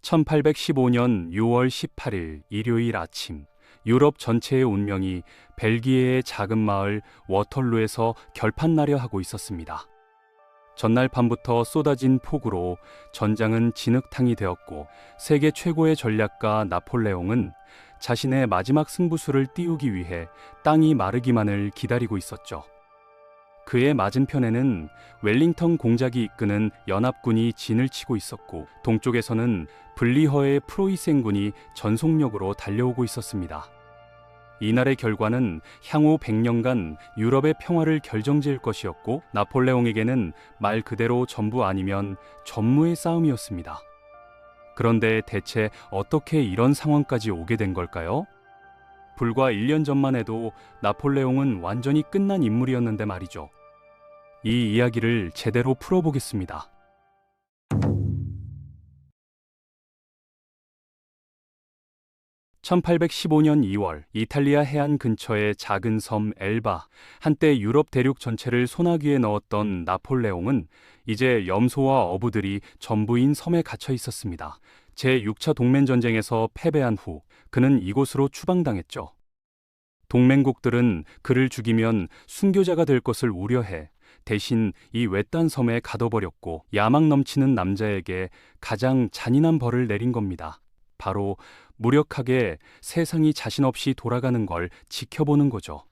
1815년 6월 18일 일요일 아침, 유럽 전체의 운명이 벨기에의 작은 마을 워털루에서 결판나려 하고 있었습니다. 전날 밤부터 쏟아진 폭우로 전장은 진흙탕이 되었고, 세계 최고의 전략가 나폴레옹은 자신의 마지막 승부수를 띄우기 위해 땅이 마르기만을 기다리고 있었죠. 그의 맞은편에는 웰링턴 공작이 이끄는 연합군이 진을 치고 있었고, 동쪽에서는 블리허의 프로이센군이 전속력으로 달려오고 있었습니다. 이날의 결과는 향후 100년간 유럽의 평화를 결정지을 것이었고, 나폴레옹에게는 말 그대로 전부 아니면 전무의 싸움이었습니다. 그런데 대체 어떻게 이런 상황까지 오게 된 걸까요? 불과 1년 전만 해도 나폴레옹은 완전히 끝난 인물이었는데 말이죠. 이 이야기를 제대로 풀어보겠습니다. (1815년 2월) 이탈리아 해안 근처의 작은 섬 엘바, 한때 유럽 대륙 전체를 소나기에 넣었던 나폴레옹은 이제 염소와 어부들이 전부인 섬에 갇혀 있었습니다. 제6차 동맹전쟁에서 패배한 후 그는 이곳으로 추방당했죠. 동맹국들은 그를 죽이면 순교자가 될 것을 우려해 대신 이 외딴 섬에 가둬버렸고, 야망 넘치는 남자에게 가장 잔인한 벌을 내린 겁니다. 바로 무력하게 세상이 자신 없이 돌아가는 걸 지켜보는 거죠.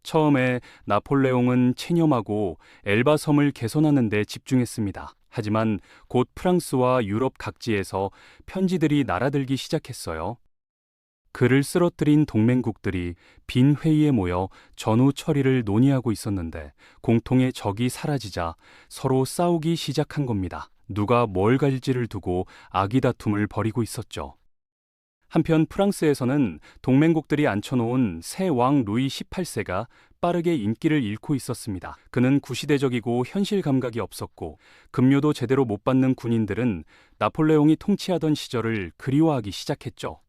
처음에 나폴레옹은 체념하고 엘바 섬을 개선하는 데 집중했습니다. 하지만 곧 프랑스와 유럽 각지에서 편지들이 날아들기 시작했어요. 그를 쓰러뜨린 동맹국들이 빈 회의에 모여 전후 처리를 논의하고 있었는데, 공통의 적이 사라지자 서로 싸우기 시작한 겁니다. 누가 뭘 가질지를 두고 아기다툼을 벌이고 있었죠. 한편 프랑스에서는 동맹국들이 앉혀놓은 새 왕 루이 18세가 빠르게 인기를 잃고 있었습니다. 그는 구시대적이고 현실 감각이 없었고, 급료도 제대로 못 받는 군인들은 나폴레옹이 통치하던 시절을 그리워하기 시작했죠.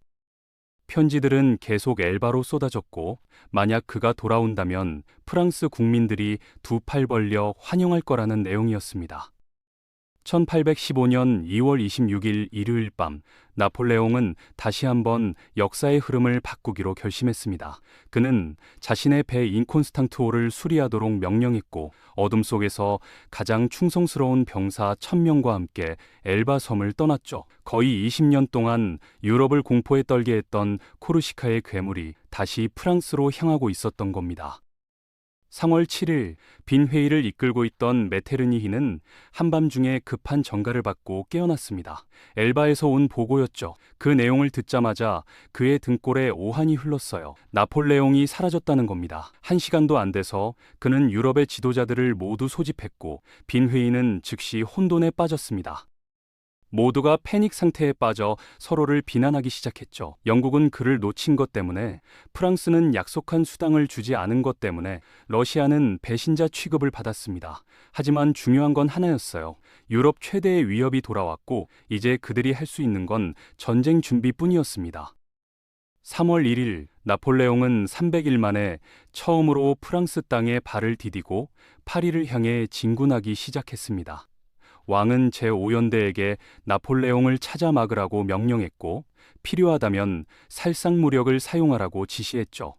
편지들은 계속 엘바로 쏟아졌고, 만약 그가 돌아온다면 프랑스 국민들이 두 팔 벌려 환영할 거라는 내용이었습니다. 1815년 2월 26일 일요일 밤, 나폴레옹은 다시 한번 역사의 흐름을 바꾸기로 결심했습니다. 그는 자신의 배 인콘스탄투오를 수리하도록 명령했고, 어둠 속에서 가장 충성스러운 병사 1000명과 함께 엘바 섬을 떠났죠. 거의 20년 동안 유럽을 공포에 떨게 했던 코르시카의 괴물이 다시 프랑스로 향하고 있었던 겁니다. 3월 7일 빈 회의를 이끌고 있던 메테르니히는 한밤중에 급한 전가를 받고 깨어났습니다. 엘바에서 온 보고였죠. 그 내용을 듣자마자 그의 등골에 오한이 흘렀어요. 나폴레옹이 사라졌다는 겁니다. 1시간도 안 돼서 그는 유럽의 지도자들을 모두 소집했고, 빈 회의는 즉시 혼돈에 빠졌습니다. 모두가 패닉 상태에 빠져 서로를 비난하기 시작했죠. 영국은 그를 놓친 것 때문에, 프랑스는 약속한 수당을 주지 않은 것 때문에, 러시아는 배신자 취급을 받았습니다. 하지만 중요한 건 하나였어요. 유럽 최대의 위협이 돌아왔고, 이제 그들이 할 수 있는 건 전쟁 준비뿐이었습니다. 3월 1일 나폴레옹은 300일 만에 처음으로 프랑스 땅에 발을 디디고 파리를 향해 진군하기 시작했습니다. 왕은 제5연대에게 나폴레옹을 찾아 막으라고 명령했고, 필요하다면 살상무력을 사용하라고 지시했죠.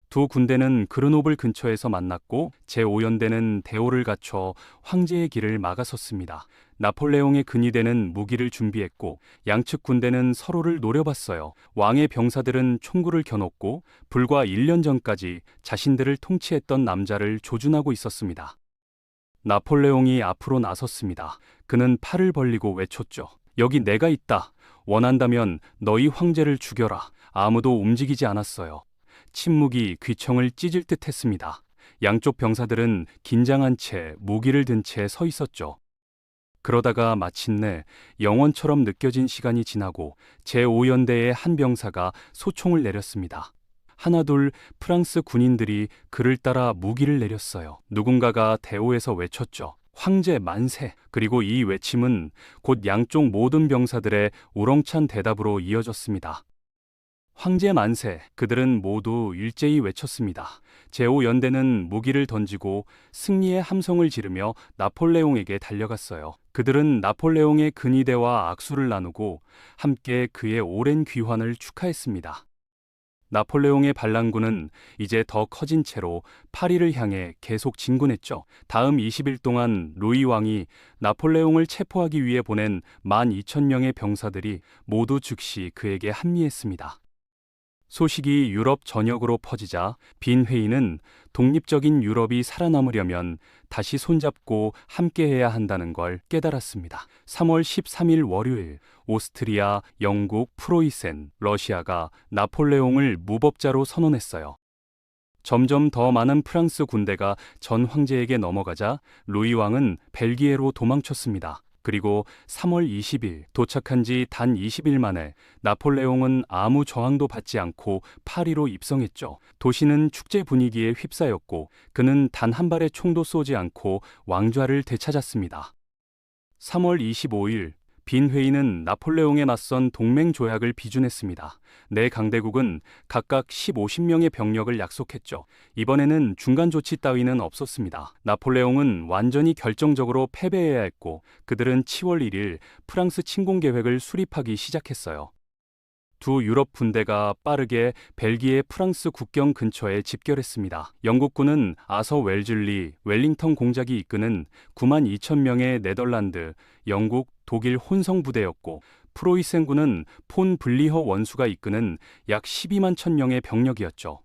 두 군대는 그르노블 근처에서 만났고, 제5연대는 대오를 갖춰 황제의 길을 막아섰습니다. 나폴레옹의 근위대는 무기를 준비했고, 양측 군대는 서로를 노려봤어요. 왕의 병사들은 총구를 겨눴고, 불과 1년 전까지 자신들을 통치했던 남자를 조준하고 있었습니다. 나폴레옹이 앞으로 나섰습니다. 그는 팔을 벌리고 외쳤죠. 여기 내가 있다. 원한다면 너희 황제를 죽여라. 아무도 움직이지 않았어요. 침묵이 귀청을 찢을 듯 했습니다. 양쪽 병사들은 긴장한 채 무기를 든 채 서 있었죠. 그러다가 마침내 영원처럼 느껴진 시간이 지나고 제5연대의 한 병사가 소총을 내렸습니다. 하나둘 프랑스 군인들이 그를 따라 무기를 내렸어요. 누군가가 대오에서 외쳤죠. 황제 만세! 그리고 이 외침은 곧 양쪽 모든 병사들의 우렁찬 대답으로 이어졌습니다. 황제 만세! 그들은 모두 일제히 외쳤습니다. 제5연대는 무기를 던지고 승리의 함성을 지르며 나폴레옹에게 달려갔어요. 그들은 나폴레옹의 근위대와 악수를 나누고 함께 그의 오랜 귀환을 축하했습니다. 나폴레옹의 반란군은 이제 더 커진 채로 파리를 향해 계속 진군했죠. 다음 20일 동안 루이 왕이 나폴레옹을 체포하기 위해 보낸 12,000명의 병사들이 모두 즉시 그에게 합리했습니다. 소식이 유럽 전역으로 퍼지자 빈 회의는 독립적인 유럽이 살아남으려면 다시 손잡고 함께해야 한다는 걸 깨달았습니다. 3월 13일 월요일, 오스트리아, 영국, 프로이센, 러시아가 나폴레옹을 무법자로 선언했어요. 점점 더 많은 프랑스 군대가 전 황제에게 넘어가자 루이 왕은 벨기에로 도망쳤습니다. 그리고 3월 20일 도착한 지 단 20일 만에 나폴레옹은 아무 저항도 받지 않고 파리로 입성했죠. 도시는 축제 분위기에 휩싸였고 그는 단 한 발의 총도 쏘지 않고 왕좌를 되찾았습니다. 3월 25일 빈 회의는 나폴레옹에 맞선 동맹 조약을 비준했습니다. 네 강대국은 각각 150명의 병력을 약속했죠. 이번에는 중간 조치 따위는 없었습니다. 나폴레옹은 완전히 결정적으로 패배해야 했고 그들은 10월 1일 프랑스 침공 계획을 수립하기 시작했어요. 두 유럽 군대가 빠르게 벨기에 프랑스 국경 근처에 집결했습니다. 영국군은 아서 웰즐리, 웰링턴 공작이 이끄는 92,000명의 네덜란드, 영국, 독일 혼성 부대였고 프로이센군은 폰 블리허 원수가 이끄는 약 12만 1,000명의 병력이었죠.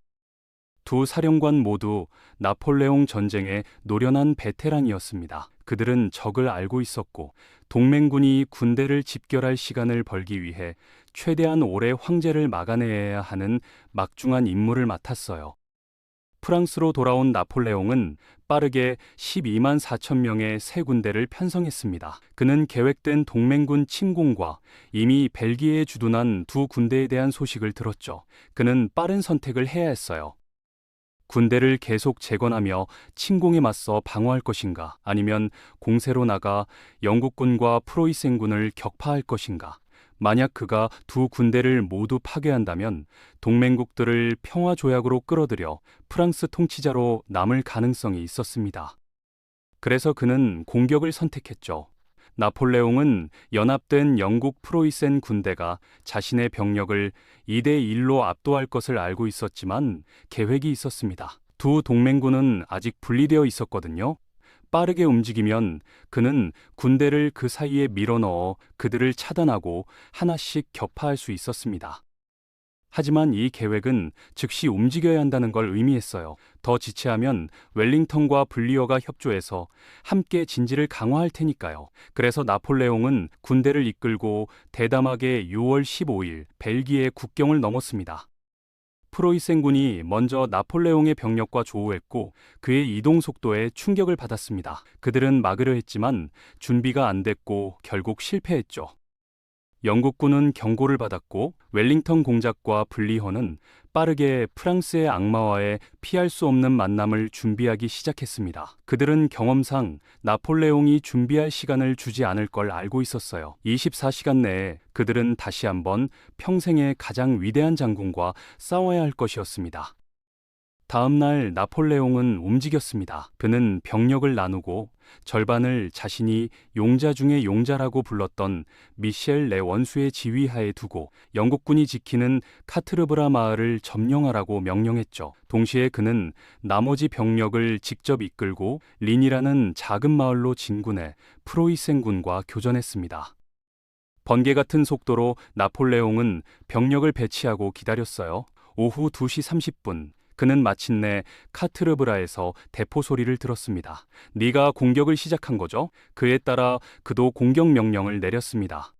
두 사령관 모두 나폴레옹 전쟁의 노련한 베테랑이었습니다. 그들은 적을 알고 있었고 동맹군이 군대를 집결할 시간을 벌기 위해 최대한 오래 황제를 막아내야 하는 막중한 임무를 맡았어요. 프랑스로 돌아온 나폴레옹은 빠르게 12만 4천 명의 새 군대를 편성했습니다. 그는 계획된 동맹군 침공과 이미 벨기에에 주둔한 두 군대에 대한 소식을 들었죠. 그는 빠른 선택을 해야 했어요. 군대를 계속 재건하며 침공에 맞서 방어할 것인가, 아니면 공세로 나가 영국군과 프로이센군을 격파할 것인가. 만약 그가 두 군대를 모두 파괴한다면 동맹국들을 평화조약으로 끌어들여 프랑스 통치자로 남을 가능성이 있었습니다. 그래서 그는 공격을 선택했죠. 나폴레옹은 연합된 영국 프로이센 군대가 자신의 병력을 2대1로 압도할 것을 알고 있었지만 계획이 있었습니다. 두 동맹군은 아직 분리되어 있었거든요. 빠르게 움직이면 그는 군대를 그 사이에 밀어넣어 그들을 차단하고 하나씩 격파할 수 있었습니다. 하지만 이 계획은 즉시 움직여야 한다는 걸 의미했어요. 더 지체하면 웰링턴과 블리어가 협조해서 함께 진지를 강화할 테니까요. 그래서 나폴레옹은 군대를 이끌고 대담하게 6월 15일 벨기에 국경을 넘었습니다. 프로이센군이 먼저 나폴레옹의 병력과 조우했고 그의 이동 속도에 충격을 받았습니다. 그들은 막으려 했지만 준비가 안 됐고 결국 실패했죠. 영국군은 경고를 받았고 웰링턴 공작과 블리허는 빠르게 프랑스의 악마와의 피할 수 없는 만남을 준비하기 시작했습니다. 그들은 경험상 나폴레옹이 준비할 시간을 주지 않을 걸 알고 있었어요. 24시간 내에 그들은 다시 한번 평생의 가장 위대한 장군과 싸워야 할 것이었습니다. 다음 날 나폴레옹은 움직였습니다. 그는 병력을 나누고 절반을 자신이 용자 중의 용자라고 불렀던 미셸 내 원수의 지휘하에 두고 영국군이 지키는 카트르브라 마을을 점령하라고 명령했죠. 동시에 그는 나머지 병력을 직접 이끌고 린이라는 작은 마을로 진군해 프로이센군과 교전했습니다. 번개 같은 속도로 나폴레옹은 병력을 배치하고 기다렸어요. 오후 2시 30분 그는 마침내 카트르브라에서 대포 소리를 들었습니다. 네가 공격을 시작한 거죠? 그에 따라 그도 공격 명령을 내렸습니다.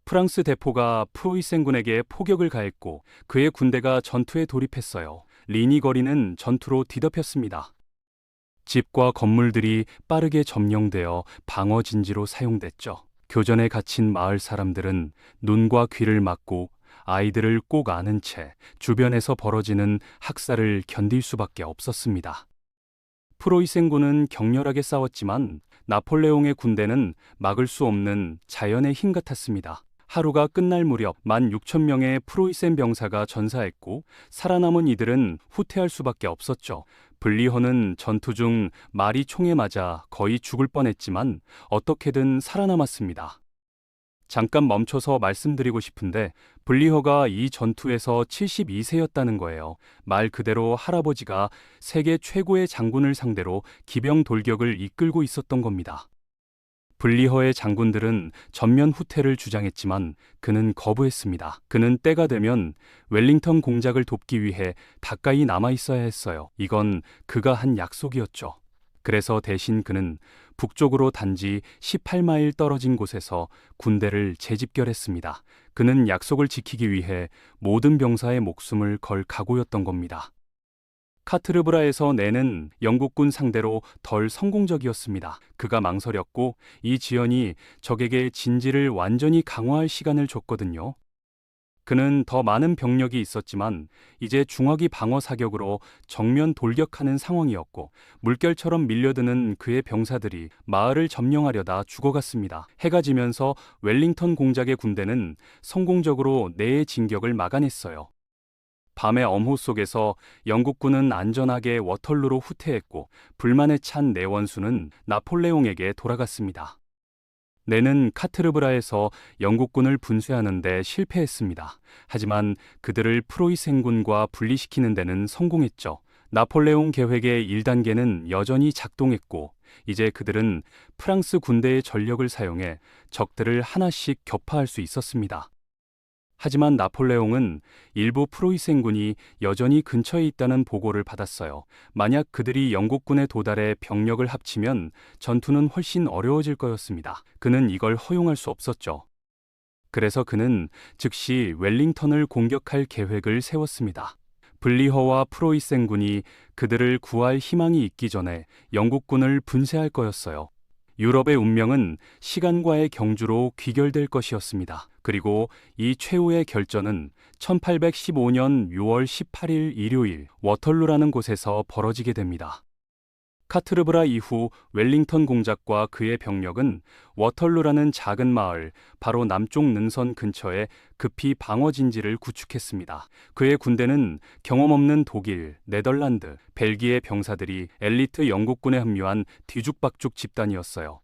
프랑스 대포가 프로이센군에게 포격을 가했고 그의 군대가 전투에 돌입했어요. 리니 거리는 전투로 뒤덮였습니다. 집과 건물들이 빠르게 점령되어 방어 진지로 사용됐죠. 교전에 갇힌 마을 사람들은 눈과 귀를 막고 아이들을 꼭 아는 채 주변에서 벌어지는 학살을 견딜 수밖에 없었습니다. 프로이센군은 격렬하게 싸웠지만 나폴레옹의 군대는 막을 수 없는 자연의 힘 같았습니다. 하루가 끝날 무렵 16,000명의 프로이센 병사가 전사했고 살아남은 이들은 후퇴할 수밖에 없었죠. 블리허는 전투 중 말이 총에 맞아 거의 죽을 뻔했지만 어떻게든 살아남았습니다. 잠깐 멈춰서 말씀드리고 싶은데 블리허가 이 전투에서 72세였다는 거예요. 말 그대로 할아버지가 세계 최고의 장군을 상대로 기병 돌격을 이끌고 있었던 겁니다. 블리허의 장군들은 전면 후퇴를 주장했지만 그는 거부했습니다. 그는 때가 되면 웰링턴 공작을 돕기 위해 가까이 남아 있어야 했어요. 이건 그가 한 약속이었죠. 그래서 대신 그는 북쪽으로 단지 18마일 떨어진 곳에서 군대를 재집결했습니다. 그는 약속을 지키기 위해 모든 병사의 목숨을 걸 각오였던 겁니다. 카트르브라에서 내는 영국군 상대로 덜 성공적이었습니다. 그가 망설였고 이 지연이 적에게 진지를 완전히 강화할 시간을 줬거든요. 그는 더 많은 병력이 있었지만 이제 중화기 방어 사격으로 정면 돌격하는 상황이었고 물결처럼 밀려드는 그의 병사들이 마을을 점령하려다 죽어갔습니다. 해가 지면서 웰링턴 공작의 군대는 성공적으로 내의 진격을 막아냈어요. 밤의 엄호 속에서 영국군은 안전하게 워털루로 후퇴했고 불만에 찬 내원수는 나폴레옹에게 돌아갔습니다. 내는 카트르브라에서 영국군을 분쇄하는 데 실패했습니다. 하지만 그들을 프로이센군과 분리시키는 데는 성공했죠. 나폴레옹 계획의 1단계는 여전히 작동했고 이제 그들은 프랑스 군대의 전력을 사용해 적들을 하나씩 격파할 수 있었습니다. 하지만 나폴레옹은 일부 프로이센군이 여전히 근처에 있다는 보고를 받았어요. 만약 그들이 영국군에 도달해 병력을 합치면 전투는 훨씬 어려워질 거였습니다. 그는 이걸 허용할 수 없었죠. 그래서 그는 즉시 웰링턴을 공격할 계획을 세웠습니다. 블리허와 프로이센군이 그들을 구할 희망이 있기 전에 영국군을 분쇄할 거였어요. 유럽의 운명은 시간과의 경주로 귀결될 것이었습니다. 그리고 이 최후의 결전은 1815년 6월 18일 일요일 워털루라는 곳에서 벌어지게 됩니다. 카트르브라 이후 웰링턴 공작과 그의 병력은 워털루라는 작은 마을 바로 남쪽 능선 근처에 급히 방어 진지를 구축했습니다. 그의 군대는 경험 없는 독일, 네덜란드, 벨기에 병사들이 엘리트 영국군에 합류한 뒤죽박죽 집단이었어요.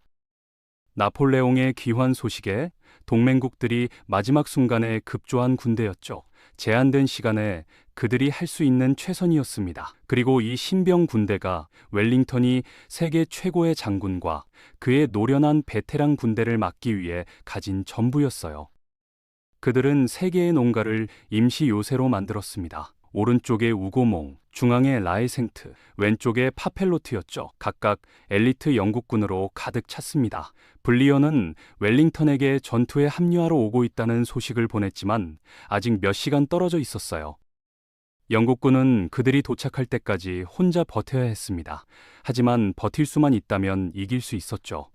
나폴레옹의 귀환 소식에 동맹국들이 마지막 순간에 급조한 군대였죠. 제한된 시간에 그들이 할 수 있는 최선이었습니다. 그리고 이 신병 군대가 웰링턴이 세계 최고의 장군과 그의 노련한 베테랑 군대를 막기 위해 가진 전부였어요. 그들은 세 개의 농가를 임시 요새로 만들었습니다. 오른쪽에 우고몽, 중앙에 라에생트, 왼쪽에 파펠로트였죠. 각각 엘리트 영국군으로 가득 찼습니다. 블리어는 웰링턴에게 전투에 합류하러 오고 있다는 소식을 보냈지만 아직 몇 시간 떨어져 있었어요. 영국군은 그들이 도착할 때까지 혼자 버텨야 했습니다. 하지만 버틸 수만 있다면 이길 수 있었죠.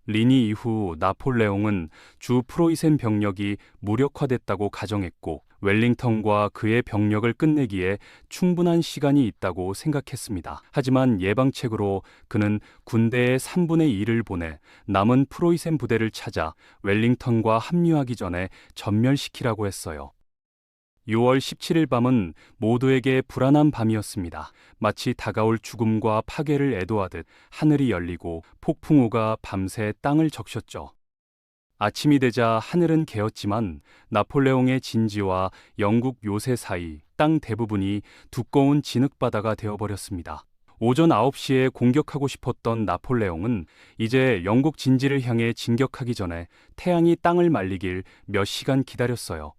리니 이후 나폴레옹은 주 프로이센 병력이 무력화됐다고 가정했고 웰링턴과 그의 병력을 끝내기에 충분한 시간이 있다고 생각했습니다. 하지만 예방책으로 그는 군대의 3분의 1을 보내 남은 프로이센 부대를 찾아 웰링턴과 합류하기 전에 전멸시키라고 했어요. 6월 17일 밤은 모두에게 불안한 밤이었습니다. 마치 다가올 죽음과 파괴를 애도하듯 하늘이 열리고 폭풍우가 밤새 땅을 적셨죠. 아침이 되자 하늘은 개었지만 나폴레옹의 진지와 영국 요새 사이 땅 대부분이 두꺼운 진흙바다가 되어버렸습니다. 오전 9시에 공격하고 싶었던 나폴레옹은 이제 영국 진지를 향해 진격하기 전에 태양이 땅을 말리길 몇 시간 기다렸어요.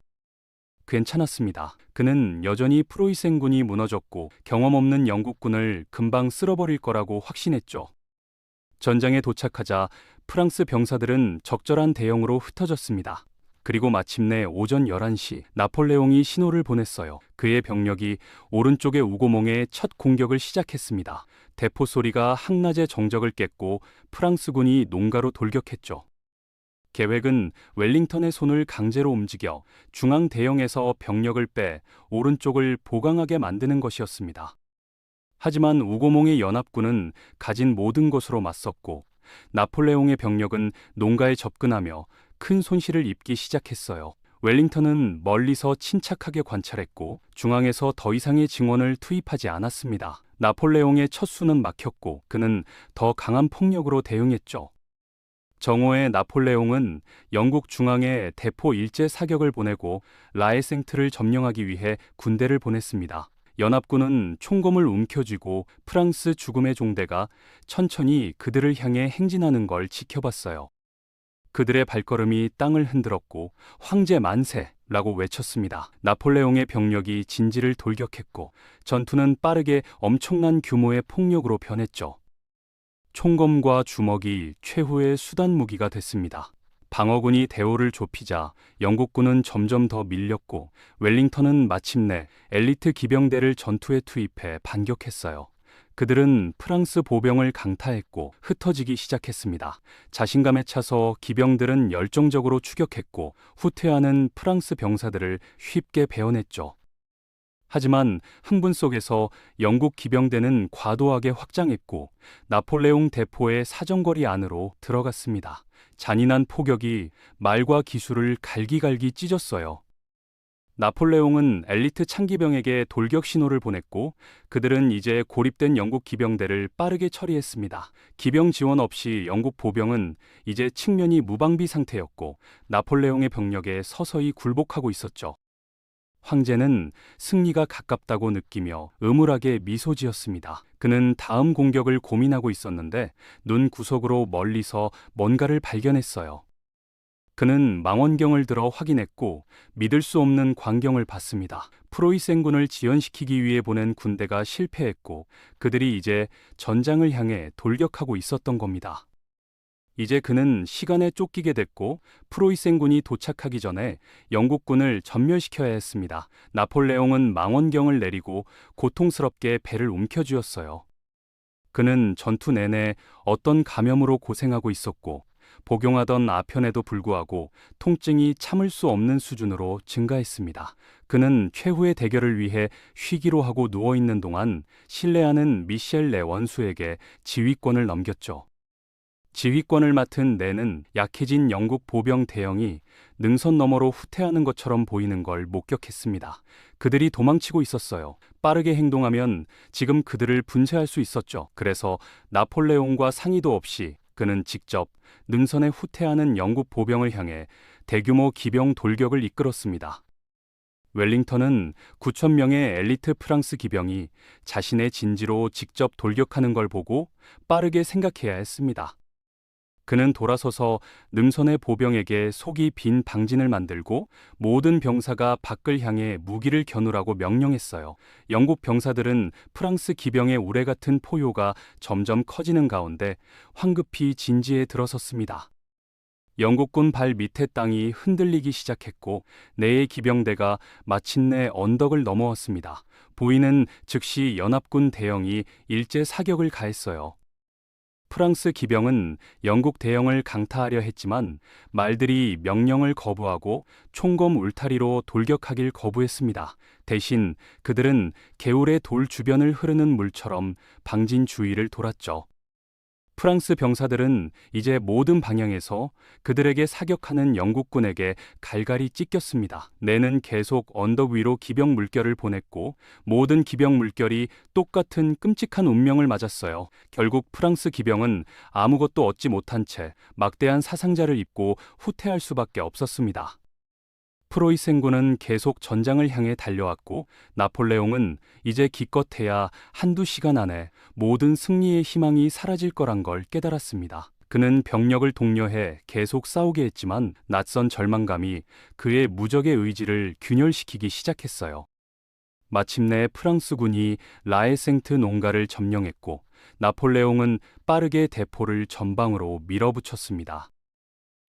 괜찮았습니다. 그는 여전히 프로이센군이 무너졌고 경험 없는 영국군을 금방 쓸어버릴 거라고 확신했죠. 전장에 도착하자 프랑스 병사들은 적절한 대형으로 흩어졌습니다. 그리고 마침내 오전 11시 나폴레옹이 신호를 보냈어요. 그의 병력이 오른쪽의 우고몽에 첫 공격을 시작했습니다. 대포 소리가 한낮의 정적을 깼고 프랑스군이 농가로 돌격했죠. 계획은 웰링턴의 손을 강제로 움직여 중앙 대형에서 병력을 빼 오른쪽을 보강하게 만드는 것이었습니다. 하지만 우고몽의 연합군은 가진 모든 것으로 맞섰고 나폴레옹의 병력은 농가에 접근하며 큰 손실을 입기 시작했어요. 웰링턴은 멀리서 침착하게 관찰했고 중앙에서 더 이상의 증원을 투입하지 않았습니다. 나폴레옹의 첫 수는 막혔고 그는 더 강한 폭력으로 대응했죠. 정오에 나폴레옹은 영국 중앙에 대포 일제 사격을 보내고 라에생트를 점령하기 위해 군대를 보냈습니다. 연합군은 총검을 움켜쥐고 프랑스 죽음의 종대가 천천히 그들을 향해 행진하는 걸 지켜봤어요. 그들의 발걸음이 땅을 흔들었고 황제 만세라고 외쳤습니다. 나폴레옹의 병력이 진지를 돌격했고 전투는 빠르게 엄청난 규모의 폭력으로 변했죠. 총검과 주먹이 최후의 수단 무기가 됐습니다. 방어군이 대오를 좁히자 영국군은 점점 더 밀렸고 웰링턴은 마침내 엘리트 기병대를 전투에 투입해 반격했어요. 그들은 프랑스 보병을 강타했고 흩어지기 시작했습니다. 자신감에 차서 기병들은 열정적으로 추격했고 후퇴하는 프랑스 병사들을 쉽게 베어냈죠. 하지만 흥분 속에서 영국 기병대는 과도하게 확장했고 나폴레옹 대포의 사정거리 안으로 들어갔습니다. 잔인한 포격이 말과 기술을 갈기갈기 찢었어요. 나폴레옹은 엘리트 창기병에게 돌격 신호를 보냈고 그들은 이제 고립된 영국 기병대를 빠르게 처리했습니다. 기병 지원 없이 영국 보병은 이제 측면이 무방비 상태였고 나폴레옹의 병력에 서서히 굴복하고 있었죠. 황제는 승리가 가깝다고 느끼며 음울하게 미소 지었습니다. 그는 다음 공격을 고민하고 있었는데 눈 구석으로 멀리서 뭔가를 발견했어요. 그는 망원경을 들어 확인했고 믿을 수 없는 광경을 봤습니다. 프로이센군을 지연시키기 위해 보낸 군대가 실패했고 그들이 이제 전장을 향해 돌격하고 있었던 겁니다. 이제 그는 시간에 쫓기게 됐고 프로이센군이 도착하기 전에 영국군을 전멸시켜야 했습니다. 나폴레옹은 망원경을 내리고 고통스럽게 배를 움켜쥐었어요. 그는 전투 내내 어떤 감염으로 고생하고 있었고 복용하던 아편에도 불구하고 통증이 참을 수 없는 수준으로 증가했습니다. 그는 최후의 대결을 위해 쉬기로 하고 누워있는 동안 신뢰하는 미셸 내 원수에게 지휘권을 넘겼죠. 지휘권을 맡은 내는 약해진 영국 보병 대형이 능선 너머로 후퇴하는 것처럼 보이는 걸 목격했습니다. 그들이 도망치고 있었어요. 빠르게 행동하면 지금 그들을 분쇄할 수 있었죠. 그래서 나폴레옹과 상의도 없이 그는 직접 능선에 후퇴하는 영국 보병을 향해 대규모 기병 돌격을 이끌었습니다. 웰링턴은 9,000명의 엘리트 프랑스 기병이 자신의 진지로 직접 돌격하는 걸 보고 빠르게 생각해야 했습니다. 그는 돌아서서 능선의 보병에게 속이 빈 방진을 만들고 모든 병사가 밖을 향해 무기를 겨누라고 명령했어요. 영국 병사들은 프랑스 기병의 우레 같은 포효가 점점 커지는 가운데 황급히 진지에 들어섰습니다. 영국군 발 밑의 땅이 흔들리기 시작했고 내의 기병대가 마침내 언덕을 넘어왔습니다. 보이는 즉시 연합군 대형이 일제 사격을 가했어요. 프랑스 기병은 영국 대형을 강타하려 했지만 말들이 명령을 거부하고 총검 울타리로 돌격하길 거부했습니다. 대신 그들은 개울의 돌 주변을 흐르는 물처럼 방진 주위를 돌았죠. 프랑스 병사들은 이제 모든 방향에서 그들에게 사격하는 영국군에게 갈갈이 찢겼습니다. 내는 계속 언덕 위로 기병 물결을 보냈고 모든 기병 물결이 똑같은 끔찍한 운명을 맞았어요. 결국 프랑스 기병은 아무것도 얻지 못한 채 막대한 사상자를 입고 후퇴할 수밖에 없었습니다. 프로이센군은 계속 전장을 향해 달려왔고 나폴레옹은 이제 기껏해야 한두 시간 안에 모든 승리의 희망이 사라질 거란 걸 깨달았습니다. 그는 병력을 독려해 계속 싸우게 했지만 낯선 절망감이 그의 무적의 의지를 균열시키기 시작했어요. 마침내 프랑스군이 라에생트 농가를 점령했고 나폴레옹은 빠르게 대포를 전방으로 밀어붙였습니다.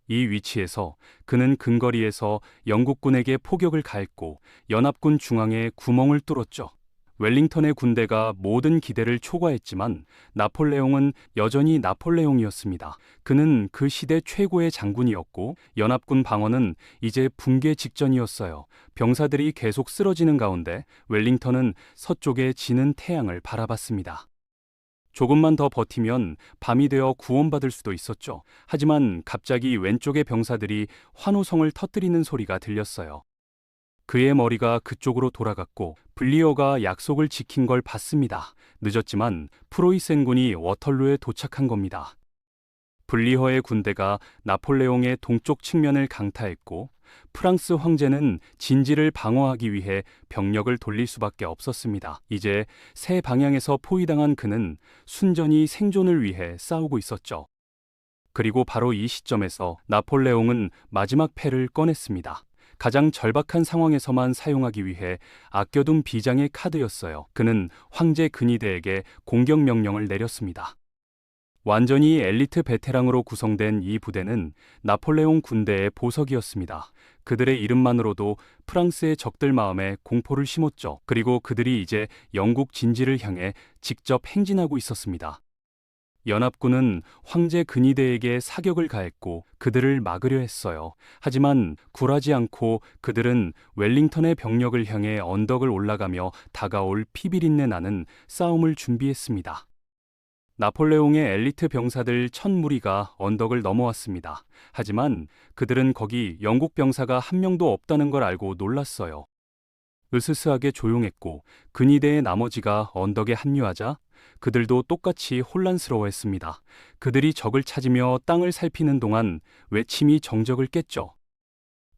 이 위치에서 그는 근거리에서 영국군에게 포격을 가했고 연합군 중앙에 구멍을 뚫었죠. 웰링턴의 군대가 모든 기대를 초과했지만 나폴레옹은 여전히 나폴레옹이었습니다. 그는 그 시대 최고의 장군이었고 연합군 방어는 이제 붕괴 직전이었어요. 병사들이 계속 쓰러지는 가운데 웰링턴은 서쪽에 지는 태양을 바라봤습니다. 조금만 더 버티면 밤이 되어 구원받을 수도 있었죠. 하지만 갑자기 왼쪽의 병사들이 환호성을 터뜨리는 소리가 들렸어요. 그의 머리가 그쪽으로 돌아갔고 블리어가 약속을 지킨 걸 봤습니다. 늦었지만 프로이센 군이 워털루에 도착한 겁니다. 블리허의 군대가 나폴레옹의 동쪽 측면을 강타했고 프랑스 황제는 진지를 방어하기 위해 병력을 돌릴 수밖에 없었습니다. 이제 세 방향에서 포위당한 그는 순전히 생존을 위해 싸우고 있었죠. 그리고 바로 이 시점에서 나폴레옹은 마지막 패를 꺼냈습니다. 가장 절박한 상황에서만 사용하기 위해 아껴둔 비장의 카드였어요. 그는 황제 근위대에게 공격 명령을 내렸습니다. 완전히 엘리트 베테랑으로 구성된 이 부대는 나폴레옹 군대의 보석이었습니다. 그들의 이름만으로도 프랑스의 적들 마음에 공포를 심었죠. 그리고 그들이 이제 영국 진지를 향해 직접 행진하고 있었습니다. 연합군은 황제 근위대에게 사격을 가했고 그들을 막으려 했어요. 하지만 굴하지 않고 그들은 웰링턴의 병력을 향해 언덕을 올라가며 다가올 피비린내 나는 싸움을 준비했습니다. 나폴레옹의 엘리트 병사들 1000무리가 언덕을 넘어왔습니다. 하지만 그들은 거기 영국 병사가 한 명도 없다는 걸 알고 놀랐어요. 으스스하게 조용했고 근위대의 나머지가 언덕에 합류하자 그들도 똑같이 혼란스러워했습니다. 그들이 적을 찾으며 땅을 살피는 동안 외침이 정적을 깼죠.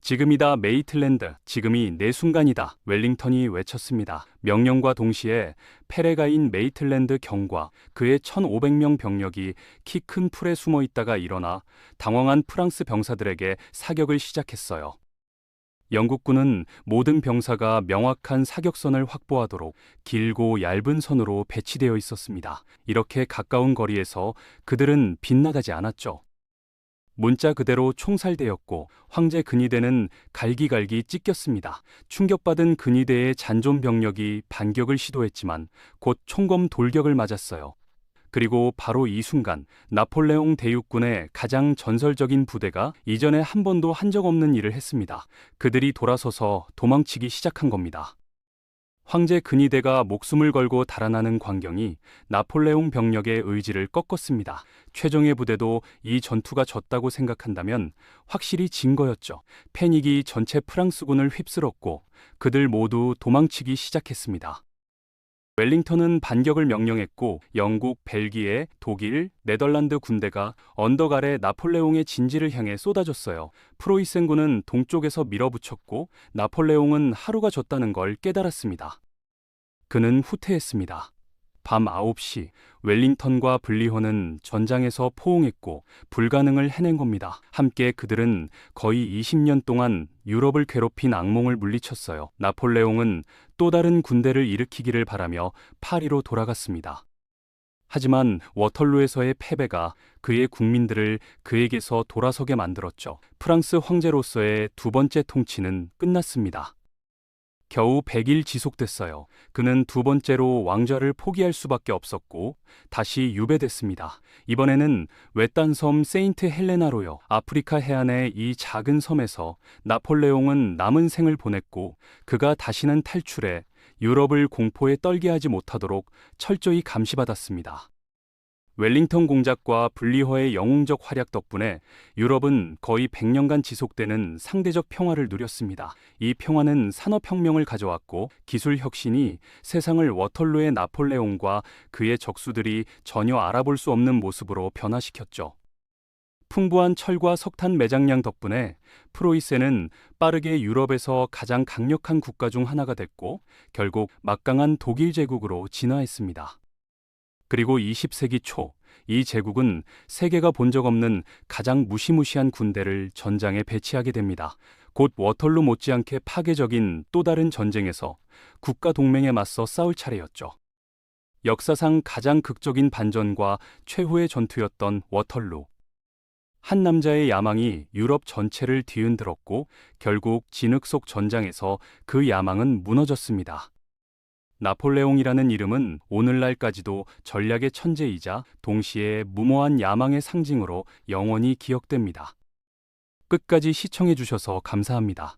지금이다 메이틀랜드, 지금이 내 순간이다. 웰링턴이 외쳤습니다. 명령과 동시에 페레가인 메이틀랜드 경과 그의 1500명 병력이 키 큰 풀에 숨어 있다가 일어나 당황한 프랑스 병사들에게 사격을 시작했어요. 영국군은 모든 병사가 명확한 사격선을 확보하도록 길고 얇은 선으로 배치되어 있었습니다. 이렇게 가까운 거리에서 그들은 빗나가지 않았죠. 문자 그대로 총살되었고 황제 근위대는 갈기갈기 찢겼습니다. 충격받은 근위대의 잔존 병력이 반격을 시도했지만 곧 총검 돌격을 맞았어요. 그리고 바로 이 순간 나폴레옹 대육군의 가장 전설적인 부대가 이전에 한 번도 한 적 없는 일을 했습니다. 그들이 돌아서서 도망치기 시작한 겁니다. 황제 근위대가 목숨을 걸고 달아나는 광경이 나폴레옹 병력의 의지를 꺾었습니다. 최종의 부대도 이 전투가 졌다고 생각한다면 확실히 진 거였죠. 패닉이 전체 프랑스군을 휩쓸었고 그들 모두 도망치기 시작했습니다. 웰링턴은 반격을 명령했고 영국, 벨기에, 독일, 네덜란드 군대가 언덕 아래 나폴레옹의 진지를 향해 쏟아졌어요. 프로이센군은 동쪽에서 밀어붙였고 나폴레옹은 하루가 졌다는 걸 깨달았습니다. 그는 후퇴했습니다. 밤 9시 웰링턴과 블리허는 전장에서 포옹했고 불가능을 해낸 겁니다. 함께 그들은 거의 20년 동안 유럽을 괴롭힌 악몽을 물리쳤어요. 나폴레옹은 또 다른 군대를 일으키기를 바라며 파리로 돌아갔습니다. 하지만 워털루에서의 패배가 그의 국민들을 그에게서 돌아서게 만들었죠. 프랑스 황제로서의 두 번째 통치는 끝났습니다. 겨우 100일 지속됐어요. 그는 두 번째로 왕좌를 포기할 수밖에 없었고 다시 유배됐습니다. 이번에는 외딴 섬 세인트 헬레나로요. 아프리카 해안의 이 작은 섬에서 나폴레옹은 남은 생을 보냈고 그가 다시는 탈출해 유럽을 공포에 떨게 하지 못하도록 철저히 감시받았습니다. 웰링턴 공작과 블리허의 영웅적 활약 덕분에 유럽은 거의 100년간 지속되는 상대적 평화를 누렸습니다. 이 평화는 산업혁명을 가져왔고 기술 혁신이 세상을 워털루의 나폴레옹과 그의 적수들이 전혀 알아볼 수 없는 모습으로 변화시켰죠. 풍부한 철과 석탄 매장량 덕분에 프로이센은 빠르게 유럽에서 가장 강력한 국가 중 하나가 됐고 결국 막강한 독일 제국으로 진화했습니다. 그리고 20세기 초 이 제국은 세계가 본 적 없는 가장 무시무시한 군대를 전장에 배치하게 됩니다. 곧 워털루 못지않게 파괴적인 또 다른 전쟁에서 국가 동맹에 맞서 싸울 차례였죠. 역사상 가장 극적인 반전과 최후의 전투였던 워털루. 한 남자의 야망이 유럽 전체를 뒤흔들었고 결국 진흙 속 전장에서 그 야망은 무너졌습니다. 나폴레옹이라는 이름은 오늘날까지도 전략의 천재이자 동시에 무모한 야망의 상징으로 영원히 기억됩니다. 끝까지 시청해 주셔서 감사합니다.